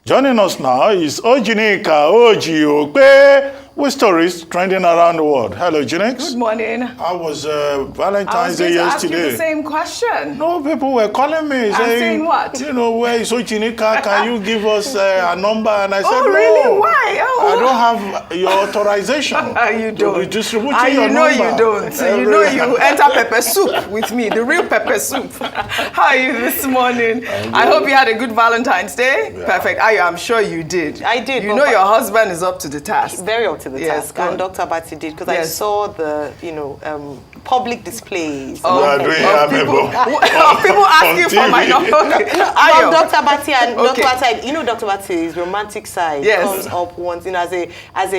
Joining us now is Ojinika Ojiope, with stories trending around the world. Hello, Jinx. Good morning. How was Valentine's Day yesterday? I was going to ask you the same question. No, people were calling me saying what? You know, where is Ojinika? Can you give us a number? And I said, oh, no. Really? Why? Oh. I don't have your authorization. You don't. To be distributing your number. You know you don't. You know you enter pepper soup with me, the real pepper soup. How are you this morning? I hope you had a good Valentine's Day. Yeah. Perfect. I'm sure you did. I did. You know your husband is up to the task. Very up to the task. And Dr. Bati did, because I saw the, public displays. People asking for my number. Dr. Bati and Dr. Bati, Dr. Bati's romantic side comes up once, as a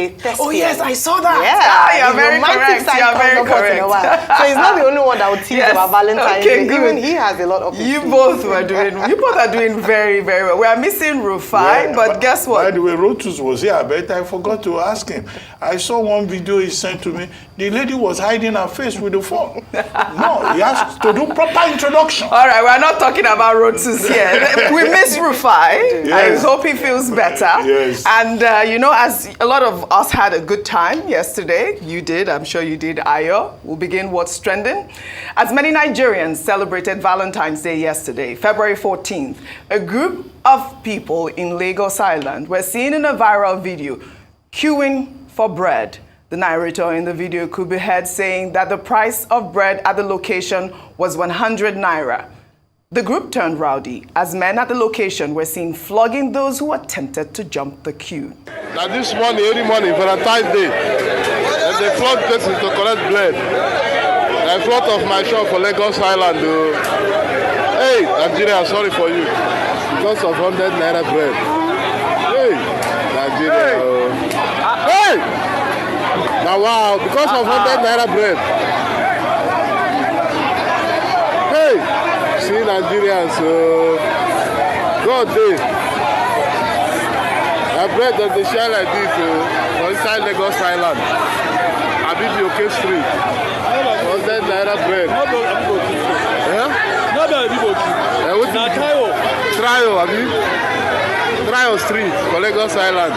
thespian. Oh yes, I saw that. Yeah, you're very correct. You're very correct. So he's not the only one that would tease about Valentine's Day. Even he has a lot of. You both are doing very, very well. We are missing Rufai, but guess what? By the way, Rotus was here, but I forgot to ask him. I saw one video he sent to me. The lady was hiding her face with the phone. No, he has to do proper introduction. All right, we're not talking about Rotus here. We miss Rufai. Yes. I hope he feels better. Yes. And, as a lot of us had a good time yesterday, you did, I'm sure you did, Ayo. We'll begin what's trending. As many Nigerians celebrated Valentine's Day yesterday, February 14th, a group of people in Lagos Island were seen in a viral video queuing for bread. The narrator in the video could be heard saying that the price of bread at the location was 100 naira. The group turned rowdy as men at the location were seen flogging those who attempted to jump the queue. Now this morning, early morning, Valentine's Day, they flogged persons to collect bread. In front of my shop for Lagos Island. Hey, Nigeria, sorry for you. Because of 100 naira bread. Hey, Nigeria. Hey! Now wow, because of 100 naira bread. Hey! See Nigerians, God day. I bread that they share like this for inside Lagos Island. Abibi Oke Street. 100 naira bread. Trio Street for Lagos Island.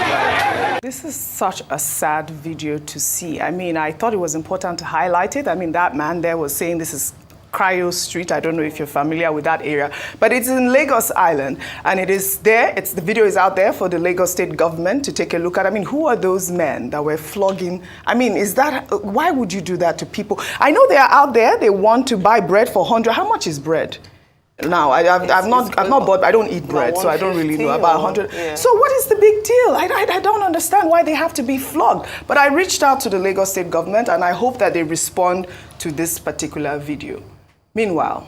This is such a sad video to see. I thought it was important to highlight it. That man there was saying this is Cryo Street. I don't know if you're familiar with that area, but it's in Lagos Island, and it is there. The video is out there for the Lagos state government to take a look at. who are those men that were flogging? Why would you do that to people? I know they are out there. They want to buy bread for 100. How much is bread? Now, I've not bought. I don't eat bread, so I don't really know about 100. Yeah. So what is the big deal? I don't understand why they have to be flogged. But I reached out to the Lagos state government, and I hope that they respond to this particular video. Meanwhile,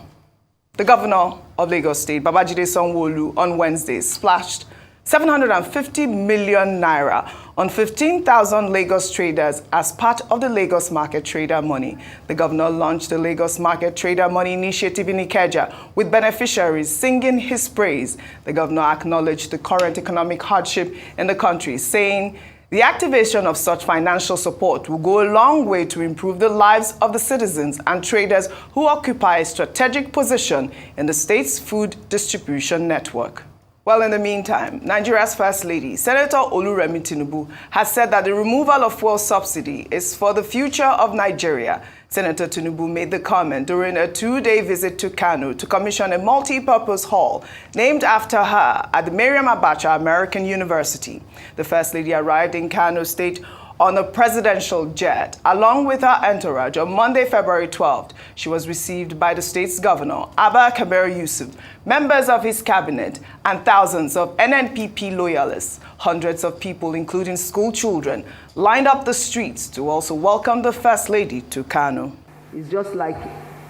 the governor of Lagos State, Babajide Sanwo-Olu, on Wednesday splashed 750 million naira on 15,000 Lagos traders as part of the Lagos Market Trader Money. The governor launched the Lagos Market Trader Money initiative in Ikeja, with beneficiaries singing his praise. The governor acknowledged the current economic hardship in the country, saying the activation of such financial support will go a long way to improve the lives of the citizens and traders who occupy a strategic position in the state's food distribution network. Well, in the meantime, Nigeria's First Lady, Senator REMI TINUBU, has said that the removal of fuel subsidy is for the future of Nigeria. Senator TINUBU made the comment during a 2-day visit to Kano to commission a multi-purpose hall named after her at the Miriam Abacha American University. The First Lady arrived in Kano State on a presidential jet, along with her entourage, on Monday, February 12th. She was received by the state's governor, Abba Kabir Yusuf, members of his cabinet, and thousands of NNPP loyalists. Hundreds of people, including school children, lined up the streets to also welcome the First Lady to Kano. It's just like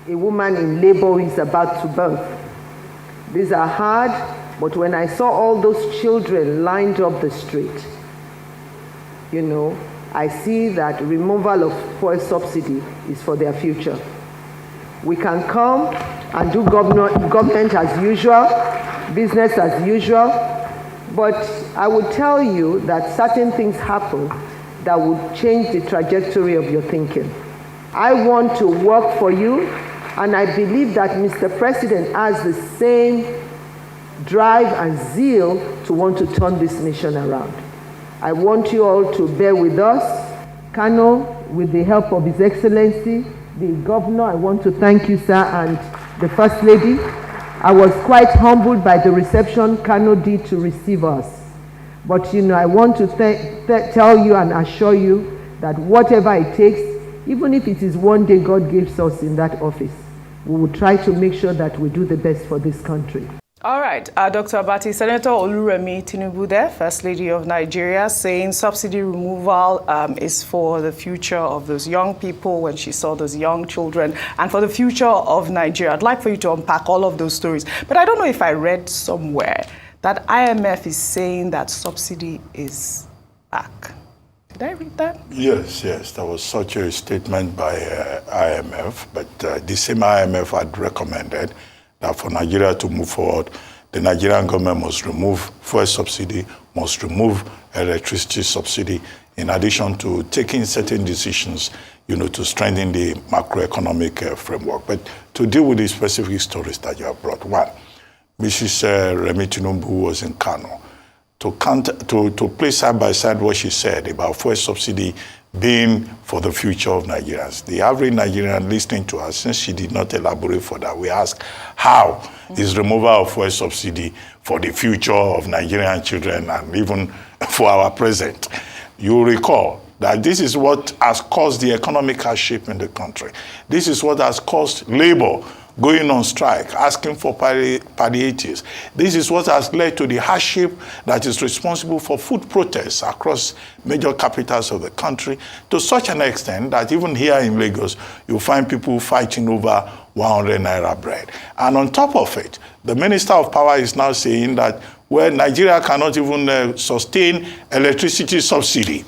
a woman in labor who is about to birth. These are hard, but when I saw all those children lined up the street, I see that removal of fuel subsidy is for their future. We can come and do government as usual, business as usual, but I would tell you that certain things happen that would change the trajectory of your thinking. I want to work for you, and I believe that Mr. President has the same drive and zeal to want to turn this nation around. I want you all to bear with us. Kano, with the help of His Excellency, the Governor, I want to thank you, sir, and the First Lady. I was quite humbled by the reception Kano did to receive us. But I want to tell you and assure you that whatever it takes, even if it is one day God gives us in that office, we will try to make sure that we do the best for this country. All right, Dr. Abati, Senator REMI TINUBU there, First Lady of Nigeria, saying subsidy removal is for the future of those young people when she saw those young children and for the future of Nigeria. I'd like for you to unpack all of those stories. But I don't know if I read somewhere that IMF is saying that subsidy is back. Did I read that? Yes, there was such a statement by IMF, but the same IMF had recommended that for Nigeria to move forward, the Nigerian government must remove fuel subsidy, must remove electricity subsidy, in addition to taking certain decisions, to strengthen the macroeconomic framework. But to deal with the specific stories that you have brought, one, Mrs. REMI TINUBU was in Kano. To place side by side what she said about fuel subsidy being for the future of Nigerians. The average Nigerian listening to her, since she did not elaborate for that, we ask, how is removal of fuel subsidy for the future of Nigerian children and even for our present? You recall that this is what has caused the economic hardship in the country. This is what has caused labor going on strike, asking for palliatives. This is what has led to the hardship that is responsible for food protests across major capitals of the country, to such an extent that even here in Lagos, you find people fighting over 100 naira bread. And on top of it, the Minister of Power is now saying that, well, Nigeria cannot even sustain electricity subsidy.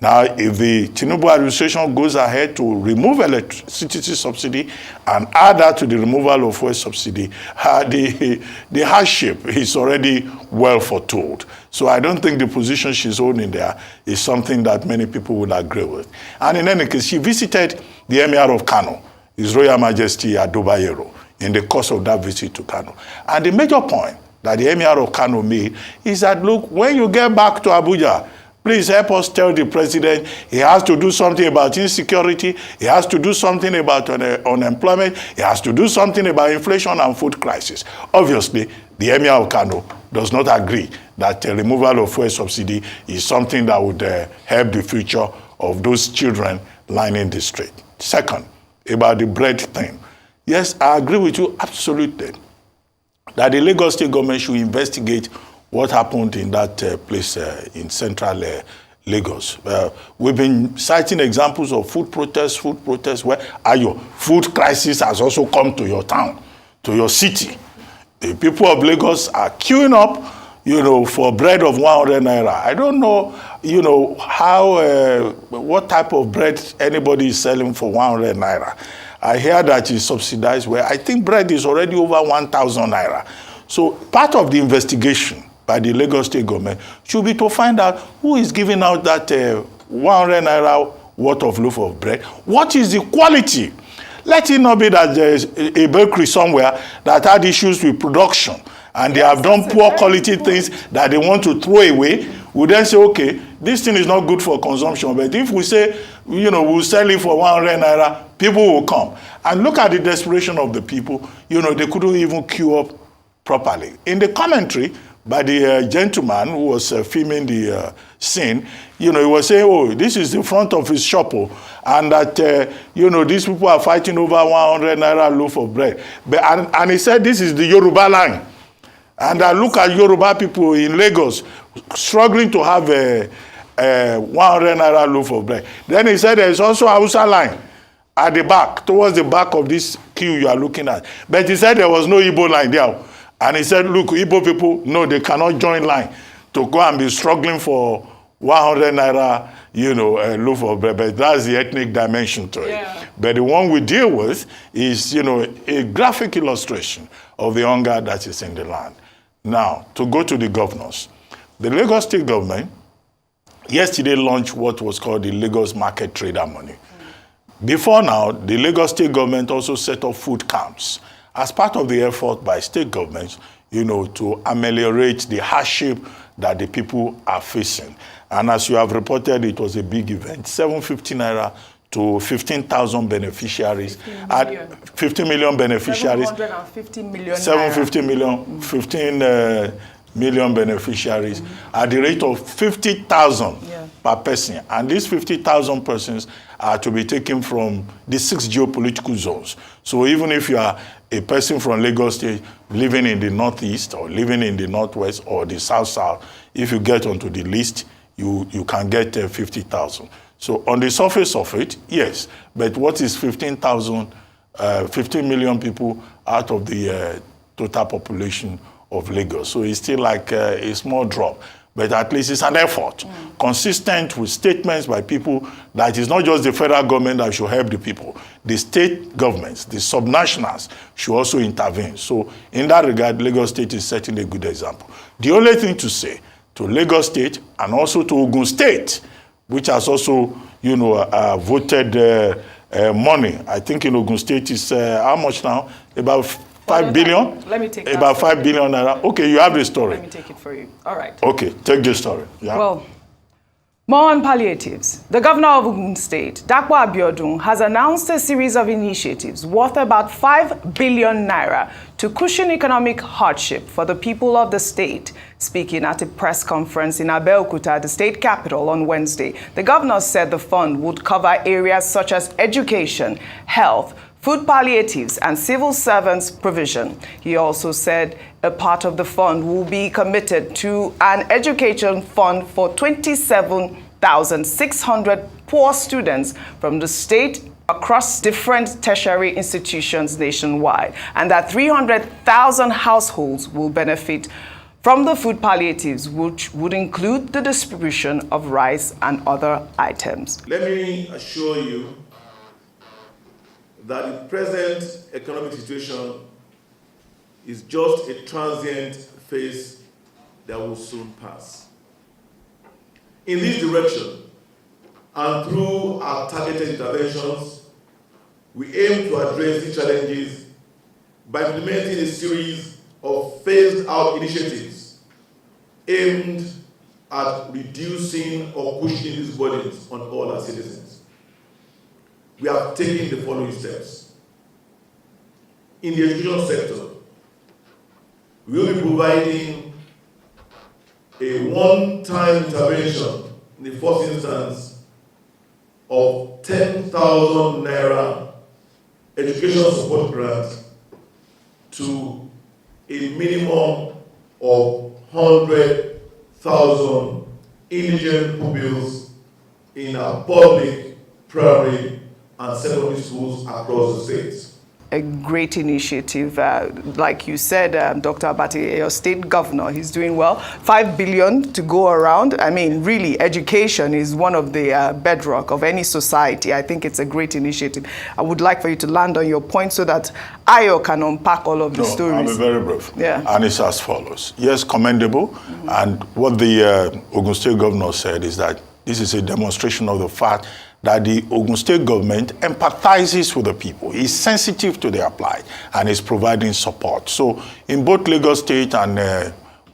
Now, if the TINUBU administration goes ahead to remove electricity subsidy and add that to the removal of fuel subsidy, the hardship is already well foretold. So I don't think the position she's holding there is something that many people would agree with. And in any case, she visited the Emir of Kano, His Royal Majesty Adobayero, in the course of that visit to Kano. And the major point that the Emir of Kano made is that, look, when you get back to Abuja, please help us tell the president he has to do something about insecurity, he has to do something about unemployment, he has to do something about inflation and food crisis. Obviously, the Emir of Kano does not agree that the removal of fuel subsidy is something that would help the future of those children lining the street. Second, about the bread thing. Yes, I agree with you absolutely that the Lagos State government should investigate what happened in that place in central Lagos. We've been citing examples of food protests where food crisis has also come to your town, to your city. The people of Lagos are queuing up, for bread of 100 naira. I don't know, how, what type of bread anybody is selling for 100 naira. I hear that it's subsidized, where I think bread is already over 1,000 naira. So part of the investigation by the Lagos State government should be to find out who is giving out that 100 naira worth of loaf of bread. What is the quality? Let it not be that there is a bakery somewhere that had issues with production and they have done poor quality things that they want to throw away. We then say, okay, this thing is not good for consumption. But if we say, we'll sell it for 100 naira, people will come. And look at the desperation of the people. They couldn't even queue up properly. In the commentary by the gentleman who was filming the scene, he was saying, oh, this is the front of his shop, and that, these people are fighting over 100 naira loaf of bread. And he said, this is the Yoruba line. And I look at Yoruba people in Lagos struggling to have a 100 naira loaf of bread. Then he said, there's also Hausa line at the back, towards the back of this queue you are looking at. But he said there was no Igbo line there. And he said, look, Igbo people, no, they cannot join line to go and be struggling for 100 naira, loaf of bread. But that's the ethnic dimension to it. Yeah. But the one we deal with is, a graphic illustration of the hunger that is in the land. Now, to go to the governors. The Lagos State government yesterday launched what was called the Lagos Market Trader Money. Before now, the Lagos State government also set up food camps. As part of the effort by state governments, to ameliorate the hardship that the people are facing. And as you have reported, it was a big event. 750 naira to 15,000 beneficiaries. 15 million beneficiaries. 750 million. 750 million, 15 million beneficiaries at the rate of 50,000 per person. And these 50,000 persons are to be taken from the 6 geopolitical zones. So even if you are a person from Lagos State living in the northeast or living in the northwest or the south-south, if you get onto the list, you can get 50,000. So on the surface of it, yes. But what is 15 million people out of the total population of Lagos? So it's still like a small drop. But at least it's an effort, consistent with statements by people that it's not just the federal government that should help the people. The state governments, the subnationals should also intervene. So in that regard, Lagos State is certainly a good example. The only thing to say to Lagos State and also to Ogun State, which has also, voted money. I think in Ogun State is how much now? About 5 billion? Let me take about 5 billion naira. Okay, you have the story. Let me take it for you. All right. Okay, take the story. Yeah. Well, more on palliatives. The governor of Ogun State, Dapo Abiodun, has announced a series of initiatives worth about 5 billion naira to cushion economic hardship for the people of the state. Speaking at a press conference in Abeokuta, the state capital, on Wednesday, the governor said the fund would cover areas such as education, health, food palliatives, and civil servants provision. He also said a part of the fund will be committed to an education fund for 27,600 poor students from the state across different tertiary institutions nationwide, and that 300,000 households will benefit from the food palliatives, which would include the distribution of rice and other items. Let me assure you that the present economic situation is just a transient phase that will soon pass. In this direction, and through our targeted interventions, we aim to address these challenges by implementing a series of phased-out initiatives aimed at reducing or cushioning these burdens on all our citizens. We have taken the following steps. In the education sector, we will be providing a one-time intervention in the first instance of 10,000 naira educational support grant to a minimum of 100,000 indigent pupils in our public, primary, and secondary schools across the state. A great initiative. Like you said, Dr. Abati, your state governor, he's doing well. 5 billion to go around. I mean, really, education is one of the bedrock of any society. I think it's a great initiative. I would like for you to land on your point so that Ayo can unpack all of the stories. I'll be very brief. Yeah. And it's as follows. Yes, commendable. And what the Ogun State governor said is that this is a demonstration of the fact that the Ogun State government empathizes with the people, is sensitive to their plight, and is providing support. So in both Lagos State and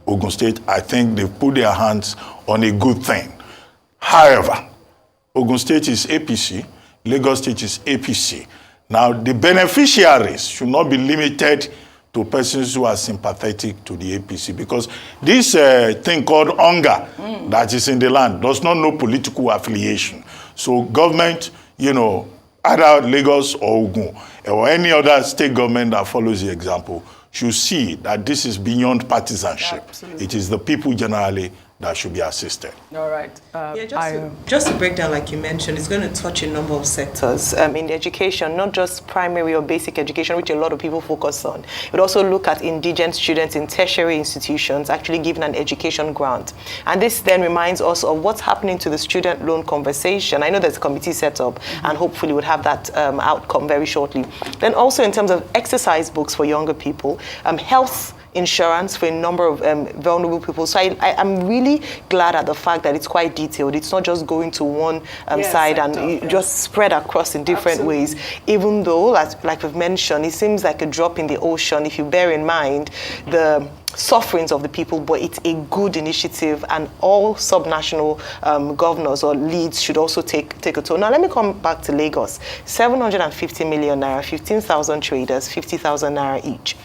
Ogun State, I think they've put their hands on a good thing. However, Ogun State is APC, Lagos State is APC. Now, the beneficiaries should not be limited to persons who are sympathetic to the APC, because this thing called hunger that is in the land does not know political affiliation. So government, either Lagos or Ogun or any other state government that follows the example should see that this is beyond partisanship. Absolutely. It is the people generally that should be assisted. All right. Just to break down, like you mentioned, it's going to touch a number of sectors in the education, not just primary or basic education, which a lot of people focus on. It would also look at indigent students in tertiary institutions, actually given an education grant. And this then reminds us of what's happening to the student loan conversation. I know there's a committee set up, and hopefully we'll have that outcome very shortly. Then also in terms of exercise books for younger people, health insurance for a number of vulnerable people. So I'm really really glad at the fact that it's quite detailed. It's not just going to one side and just spread across in different ways. Even though, like we've mentioned, it seems like a drop in the ocean if you bear in mind the sufferings of the people, but it's a good initiative, and all subnational governors or leads should also take a toll. Now, let me come back to Lagos. 750 million naira, 15,000 traders, 50,000 naira each.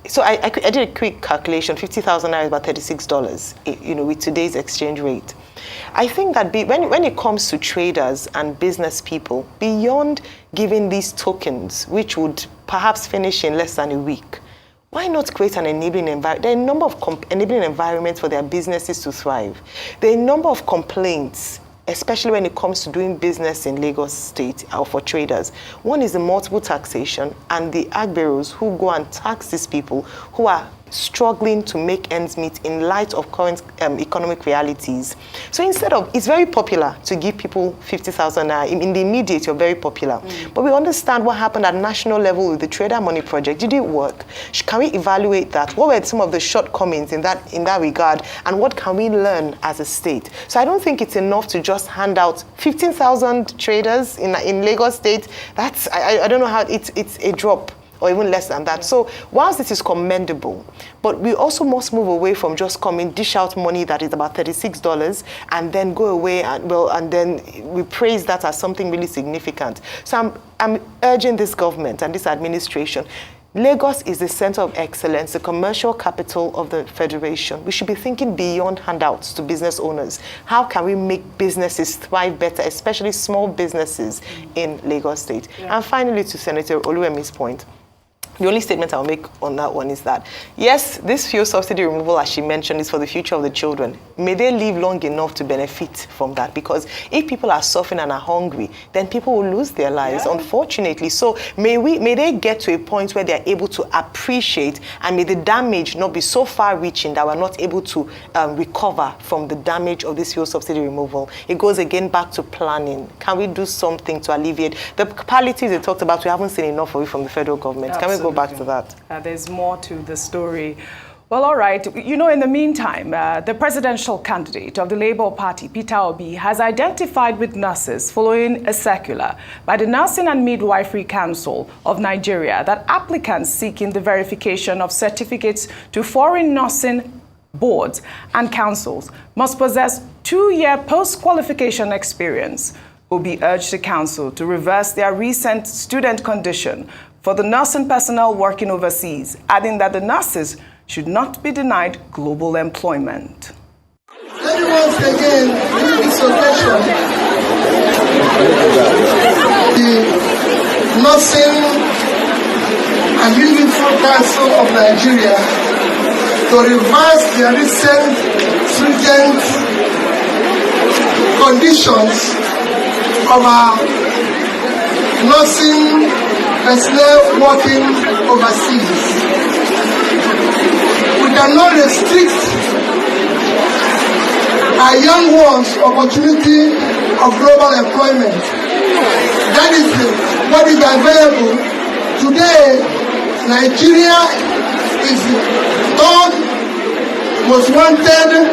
So I did a quick calculation. 50,000 naira is about $36, with today's exchange rate. I think that when it comes to traders and business people, beyond giving these tokens, which would perhaps finish in less than a week, why not create an enabling environment? There are a number of enabling environments for their businesses to thrive. There are a number of complaints, especially when it comes to doing business in Lagos State or for traders. One is the multiple taxation and the ag bureaus who go and tax these people who are struggling to make ends meet in light of current economic realities. So it's very popular to give people 50,000 naira. In the immediate, you're very popular. But we understand what happened at national level with the Trader Money Project. Did it work? Can we evaluate that? What were some of the shortcomings in that regard? And what can we learn as a state? So I don't think it's enough to just hand out 15,000 traders in Lagos State. I don't know how it's a drop, or even less than that. So whilst it is commendable, but we also must move away from just dish out money that is about $36 and then go away and then we praise that as something really significant. So I'm urging this government and this administration. Lagos is the center of excellence, the commercial capital of the Federation. We should be thinking beyond handouts to business owners. How can we make businesses thrive better, especially small businesses in Lagos State? And finally, to Senator Oluwemi's point, the only statement I'll make on that one is that, yes, this fuel subsidy removal, as she mentioned, is for the future of the children. May they live long enough to benefit from that, because if people are suffering and are hungry, then people will lose their lives, unfortunately. So may they get to a point where they're able to appreciate, and may the damage not be so far-reaching that we're not able to recover from the damage of this fuel subsidy removal. It goes again back to planning. Can we do something to alleviate the palliatives they talked about? We haven't seen enough of it from the federal government. Can we go back to that? There's more to the story. Well, all right. In the meantime, the presidential candidate of the Labour Party, Peter Obi, has identified with nurses following a circular by the Nursing and Midwifery Council of Nigeria that applicants seeking the verification of certificates to foreign nursing boards and councils must possess 2-year post-qualification experience. Obi urged the council to reverse their recent student condition for the nursing personnel working overseas, adding that the nurses should not be denied global employment. Let me once again use this occasion the Nursing and Midwifery Council of Nigeria to reverse their recent stringent conditions of our nursing personnel working overseas. We cannot restrict our young ones' opportunity of global employment. That is what is available. Today, Nigeria is the third most wanted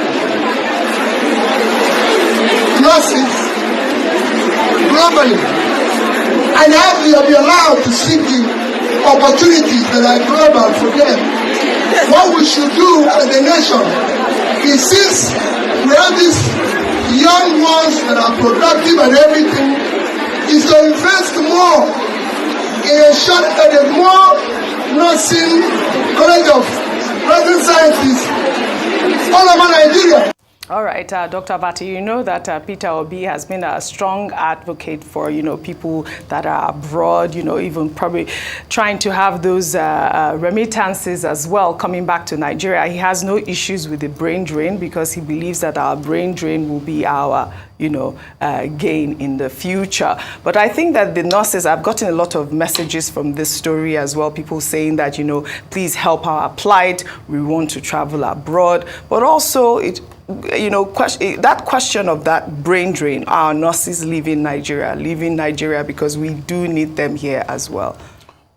nurses globally. And they will be allowed to seek the opportunities that are global for them. What we should do as a nation is, since we have these young ones that are productive and everything, is to invest more in more nursing, college of nursing sciences all over Nigeria. All right, Dr. Abati, you know that Peter Obi has been a strong advocate for, people that are abroad, even probably trying to have those remittances as well coming back to Nigeria. He has no issues with the brain drain because he believes that our brain drain will be our, gain in the future. But I think that the nurses, I've gotten a lot of messages from this story as well, people saying that, please help our plight, we want to travel abroad, but also that question of that brain drain, our nurses leaving Nigeria because we do need them here as well.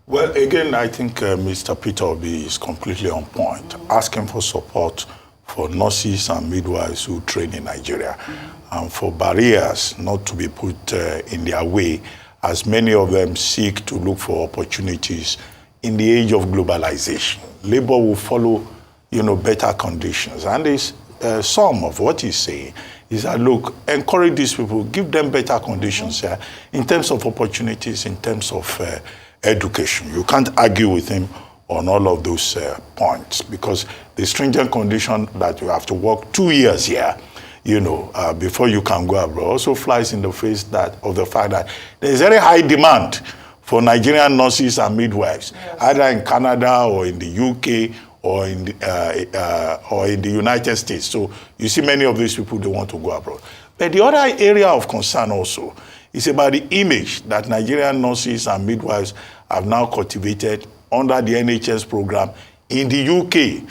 Well, again, I think Mr. Peter Obi is completely on point, asking for support for nurses and midwives who train in Nigeria, and for barriers not to be put in their way, as many of them seek to look for opportunities in the age of globalization. Labor will follow, better conditions. And this, some of what he's saying is that, look, encourage these people, give them better conditions in terms of opportunities, in terms of education. You can't argue with him on all of those points, because the stringent condition that you have to work 2 years here, before you can go abroad, also flies in the face of the fact that there is very high demand for Nigerian nurses and midwives, either in Canada or in the UK or in the United States. So you see many of these people, they want to go abroad. But the other area of concern also is about the image that Nigerian nurses and midwives have now cultivated under the NHS program in the UK.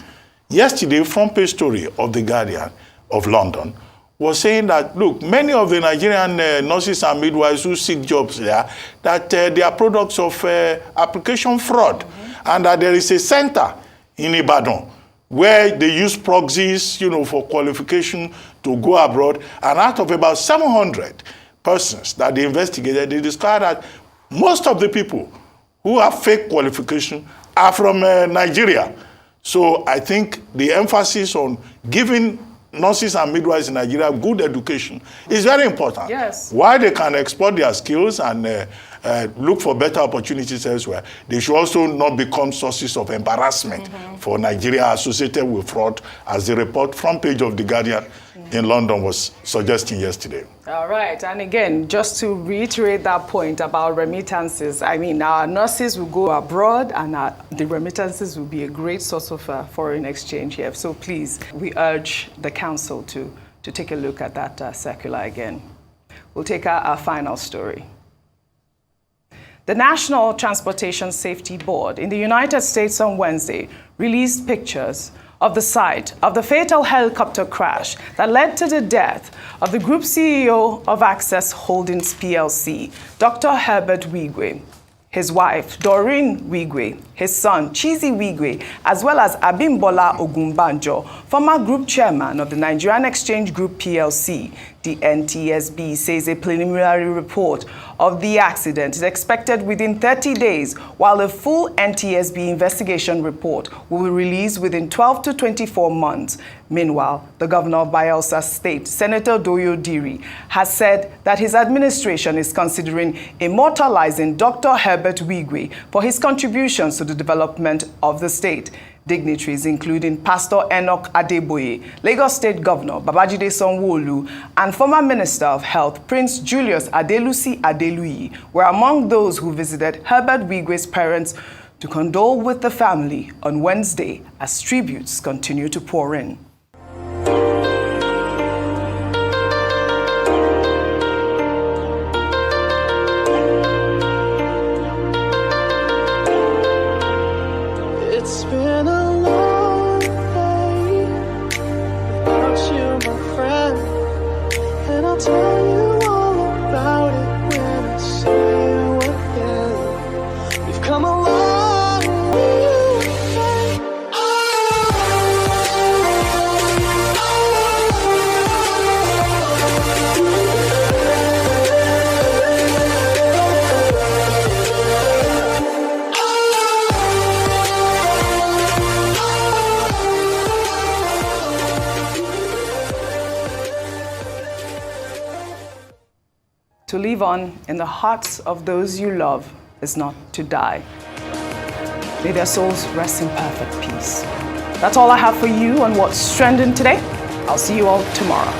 Yesterday, front page story of The Guardian of London was saying that, look, many of the Nigerian nurses and midwives who seek jobs there, that they are products of application fraud, and that there is a center in Ibadan where they use proxies, for qualification to go abroad, and out of about 700 persons that they investigated, they discovered that most of the people who have fake qualification are from Nigeria. So I think the emphasis on giving nurses and midwives in Nigeria good education is very important. Yes. While they can export their skills and look for better opportunities elsewhere, they should also not become sources of embarrassment for Nigeria associated with fraud, as the report front page of The Guardian in London was suggesting yesterday. All right, and again, just to reiterate that point about remittances, I mean, our nurses will go abroad, and the remittances will be a great source of foreign exchange here. So please, we urge the council to take a look at that circular again. We'll take our final story. The National Transportation Safety Board in the United States on Wednesday released pictures of the site of the fatal helicopter crash that led to the death of the group CEO of Access Holdings PLC, Dr. Herbert Wigwe, his wife, Doreen Wigwe, his son, Chizi Wigwe, as well as Abimbola Ogunbanjo, former group chairman of the Nigerian Exchange Group PLC. The NTSB says a preliminary report of the accident is expected within 30 days, while a full NTSB investigation report will be released within 12 to 24 months. Meanwhile, the governor of Bayelsa State, Senator Doyo Diri, has said that his administration is considering immortalizing Dr. Herbert Wigwe for his contributions to the development of the state. Dignitaries including Pastor Enoch Adeboye, Lagos State Governor Babajide Sanwo-Olu, and former Minister of Health Prince Julius Adelusi Adeluyi were among those who visited Herbert Wigwe's parents to condole with the family on Wednesday as tributes continue to pour in. It's been a long day without you, my friend, and I'll tell you all about it when I see you again. We've come a long way. To live on in the hearts of those you love is not to die. May their souls rest in perfect peace. That's all I have for you on What's Trending today. I'll see you all tomorrow.